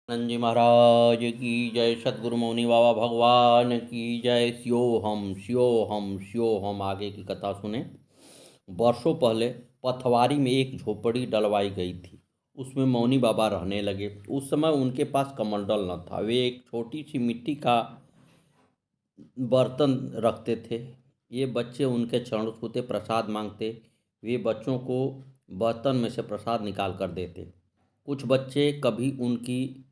आनंद जी महाराज की जय। सद्गुरु मौनी बाबा भगवान की जय। स्यो हम आगे की कथा सुने। वर्षों पहले पथवारी में एक झोपड़ी डलवाई गई थी। उसमें मौनी बाबा रहने लगे। उस समय उनके पास कमंडल न था। वे एक छोटी सी मिट्टी का बर्तन रखते थे। ये बच्चे उनके चरण छूते प्रसाद मांगते। वे बच्चों को बर्तन में से प्रसाद निकाल कर देते। कुछ बच्चे कभी उनकी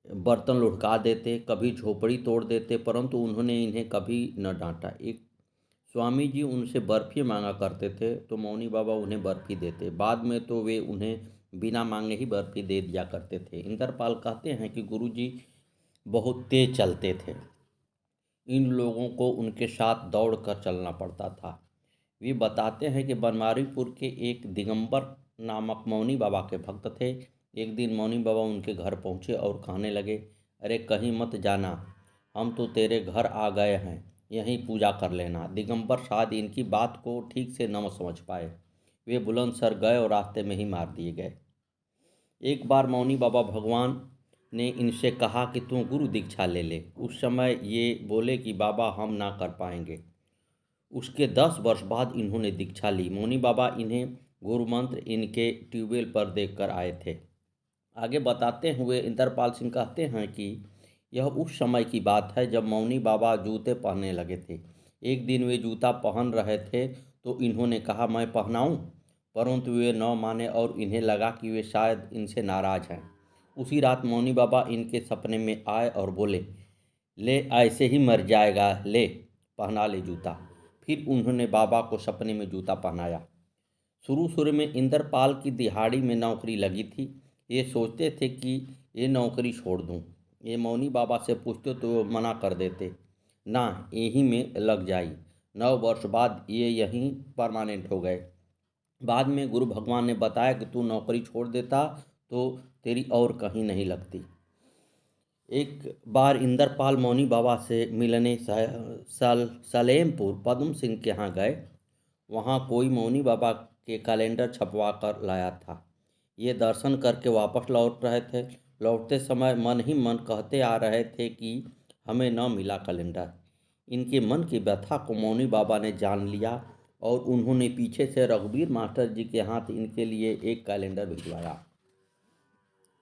बर्तन लुढ़का देते, कभी झोपड़ी तोड़ देते, परंतु उन्होंने इन्हें कभी न डांटा। एक स्वामी जी उनसे बर्फ़ी मांगा करते थे तो मौनी बाबा उन्हें बर्फ़ी देते। बाद में तो वे उन्हें बिना मांगे ही बर्फ़ी दे दिया करते थे। इंद्रपाल कहते हैं कि गुरुजी बहुत तेज चलते थे। इन लोगों को उनके साथ दौड़ कर चलना पड़ता था। वे बताते हैं कि बनवारीपुर के एक दिगंबर नामक मौनी बाबा के भक्त थे। एक दिन मौनी बाबा उनके घर पहुँचे और कहने लगे, अरे कहीं मत जाना, हम तो तेरे घर आ गए हैं, यहीं पूजा कर लेना। दिगंबर शायद इनकी बात को ठीक से न समझ पाए। वे बुलंदशहर गए और रास्ते में ही मार दिए गए। एक बार मौनी बाबा भगवान ने इनसे कहा कि तू गुरु दीक्षा ले ले। उस समय ये बोले कि बाबा हम ना कर पाएंगे। उसके 10 वर्ष बाद इन्होंने दीक्षा ली। मौनी बाबा इन्हें गुरु मंत्र इनके ट्यूबवेल पर देख कर आए थे। आगे बताते हुए इंद्रपाल सिंह कहते हैं कि यह उस समय की बात है जब मौनी बाबा जूते पहनने लगे थे। एक दिन वे जूता पहन रहे थे तो इन्होंने कहा मैं पहनाऊं, परंतु वे न माने और इन्हें लगा कि वे शायद इनसे नाराज हैं। उसी रात मौनी बाबा इनके सपने में आए और बोले, ले ऐसे ही मर जाएगा, ले पहना ले जूता। फिर उन्होंने बाबा को सपने में जूता पहनाया। शुरू शुरू में इंद्रपाल की दिहाड़ी में नौकरी लगी थी। ये सोचते थे कि ये नौकरी छोड़ दूं। ये मौनी बाबा से पूछते तो वो मना कर देते, ना यहीं में लग जाई। 9 वर्ष बाद ये यहीं परमानेंट हो गए। बाद में गुरु भगवान ने बताया कि तू नौकरी छोड़ देता तो तेरी और कहीं नहीं लगती। एक बार इंद्रपाल मौनी बाबा से मिलने सलेमपुर पद्म सिंह के यहाँ गए। वहाँ कोई मौनी बाबा के कैलेंडर छपवा कर लाया था। ये दर्शन करके वापस लौट रहे थे। लौटते समय मन ही मन कहते आ रहे थे कि हमें न मिला कैलेंडर। इनके मन की व्यथा को मौनी बाबा ने जान लिया और उन्होंने पीछे से रघुवीर मास्टर जी के हाथ इनके लिए एक कैलेंडर भिजवाया।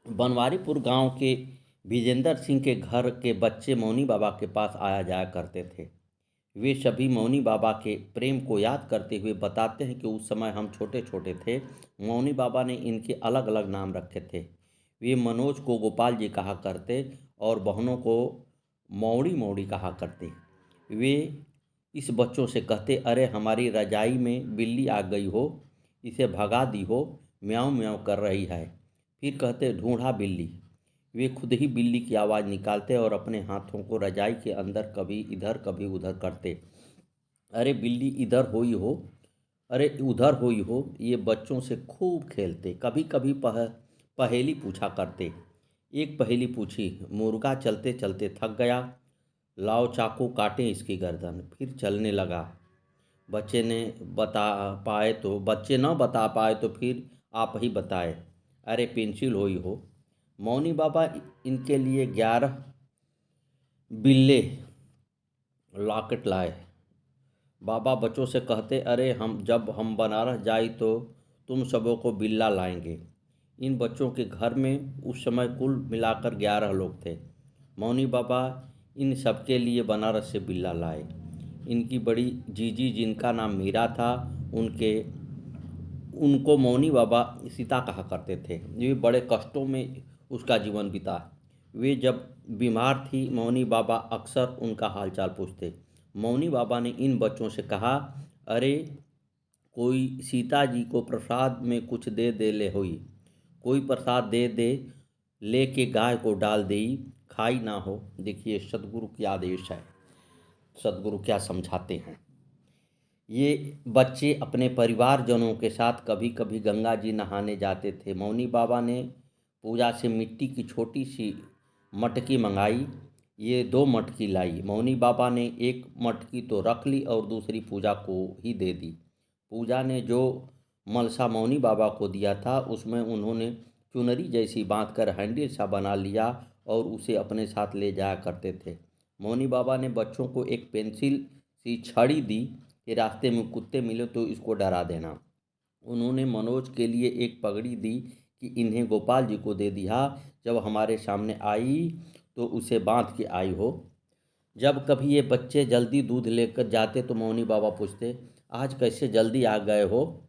बनवारीपुर गांव के विजेंद्र सिंह के घर के बच्चे मौनी बाबा के पास आया जाया करते थे। वे सभी मौनी बाबा के प्रेम को याद करते हुए बताते हैं कि उस समय हम छोटे छोटे थे। मौनी बाबा ने इनके अलग अलग नाम रखे थे। वे मनोज को गोपाल जी कहा करते और बहनों को मौड़ी मौड़ी कहा करते। वे इस बच्चों से कहते, अरे हमारी रजाई में बिल्ली आ गई हो, इसे भगा दी हो, म्याऊं म्याऊं कर रही है। फिर कहते, ढूंढा बिल्ली। वे खुद ही बिल्ली की आवाज़ निकालते और अपने हाथों को रजाई के अंदर कभी इधर कभी उधर करते। अरे बिल्ली इधर हुई हो, अरे उधर हुई हो। ये बच्चों से खूब खेलते। कभी कभी पहेली पूछा करते। एक पहेली पूछी, मुर्गा चलते चलते थक गया, लाओ चाकू काटें इसकी गर्दन। फिर चलने लगा। बच्चे न बता पाए तो फिर आप ही बताए, अरे पेंसिल हुई हो। मौनी बाबा इनके लिए 11 बिल्ले लॉकेट लाए। बाबा बच्चों से कहते, अरे हम बनारस जाई तो तुम सबों को बिल्ला लाएंगे। इन बच्चों के घर में उस समय कुल मिलाकर 11 लोग थे। मौनी बाबा इन सबके लिए बनारस से बिल्ला लाए। इनकी बड़ी जीजी जिनका नाम मीरा था, उनको मौनी बाबा सीता कहा करते थे। ये बड़े कष्टों में उसका जीवन बिता। वे जब बीमार थी मौनी बाबा अक्सर उनका हालचाल पूछते। मौनी बाबा ने इन बच्चों से कहा, अरे कोई सीता जी को प्रसाद में कुछ दे दे ले होई, कोई प्रसाद दे दे, लेके गाय को डाल देई, खाई ना हो। देखिए सदगुरु की आदेश है। सदगुरु क्या समझाते हैं। ये बच्चे अपने परिवारजनों के साथ कभी कभी गंगा जी नहाने जाते थे। मौनी बाबा ने पूजा से मिट्टी की छोटी सी मटकी मंगाई। ये 2 मटकी लाई। मौनी बाबा ने एक मटकी तो रख ली और दूसरी पूजा को ही दे दी। पूजा ने जो मलसा मौनी बाबा को दिया था उसमें उन्होंने चुनरी जैसी बांधकर हैंडल सा बना लिया और उसे अपने साथ ले जाया करते थे। मौनी बाबा ने बच्चों को एक पेंसिल सी छड़ी दी कि रास्ते में कुत्ते मिले तो इसको डरा देना। उन्होंने मनोज के लिए एक पगड़ी दी कि इन्हें गोपाल जी को दे दिया, जब हमारे सामने आई तो उसे बांध के आई हो। जब कभी ये बच्चे जल्दी दूध लेकर जाते तो मौनी बाबा पूछते, आज कैसे जल्दी आ गए हो?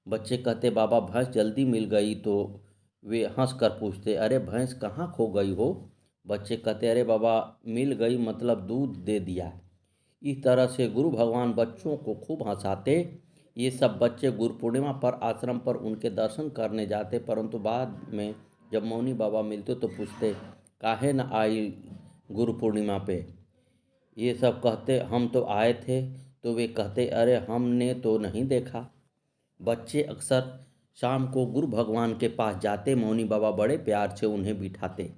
बच्चे कहते, बाबा भैंस जल्दी मिल गई। तो वे हंस कर पूछते, अरे भैंस कहाँ खो गई हो? बच्चे कहते, अरे बाबा मिल गई मतलब दूध दे दिया। इस तरह से गुरु भगवान बच्चों को खूब हंसाते। ये सब बच्चे गुरु पूर्णिमा पर आश्रम पर उनके दर्शन करने जाते, परंतु बाद में जब मौनी बाबा मिलते तो पूछते, काहे न आई गुरु पूर्णिमा पे? ये सब कहते, हम तो आए थे। तो वे कहते, अरे हमने तो नहीं देखा। बच्चे अक्सर शाम को गुरु भगवान के पास जाते। मौनी बाबा बड़े प्यार से उन्हें बिठाते,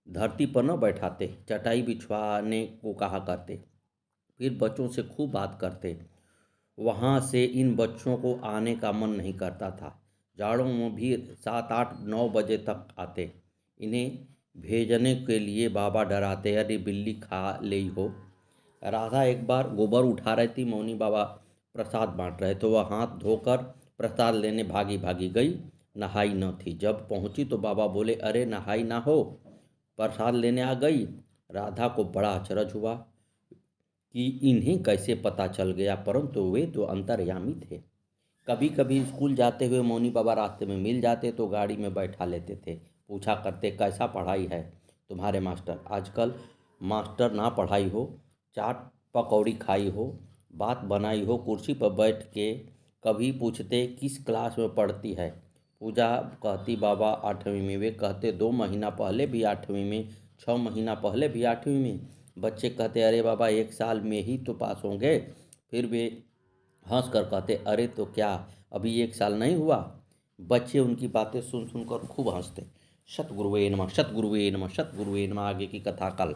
धरती पर न बैठाते, चटाई बिछवाने को कहा करते। फिर बच्चों से खूब बात करते। वहाँ से इन बच्चों को आने का मन नहीं करता था। जाड़ों में भी 7, 8, 9 बजे तक आते। इन्हें भेजने के लिए बाबा डराते, अरे बिल्ली खा ले हो। राधा एक बार गोबर उठा रही थी, मौनी बाबा प्रसाद बांट रहे तो वह हाथ धोकर प्रसाद लेने भागी भागी गई। नहाई न थी। जब पहुंची तो बाबा बोले, अरे नहाई ना हो, प्रसाद लेने आ गई। राधा को बड़ा अचरज हुआ कि इन्हें कैसे पता चल गया, परंतु वे तो अंतर्यामी थे। कभी कभी स्कूल जाते हुए मौनी बाबा रास्ते में मिल जाते तो गाड़ी में बैठा लेते थे। पूछा करते, कैसा पढ़ाई है तुम्हारे मास्टर? आजकल मास्टर ना पढ़ाई हो, चाट पकौड़ी खाई हो, बात बनाई हो कुर्सी पर बैठ के। कभी पूछते, किस क्लास में पढ़ती है? पूजा कहती, बाबा 8वीं में। वे कहते, 2 महीना पहले भी 8वीं में, 6 महीना पहले भी 8वीं में। बच्चे कहते, अरे बाबा 1 साल में ही तो पास होंगे। फिर वे हंस कर कहते, अरे तो क्या अभी 1 साल नहीं हुआ? बच्चे उनकी बातें सुन सुनकर खूब हंसते। सतगुरुवे नमः, सतगुरुवे नमः, सतगुरुवे नमः। आगे की कथा कल।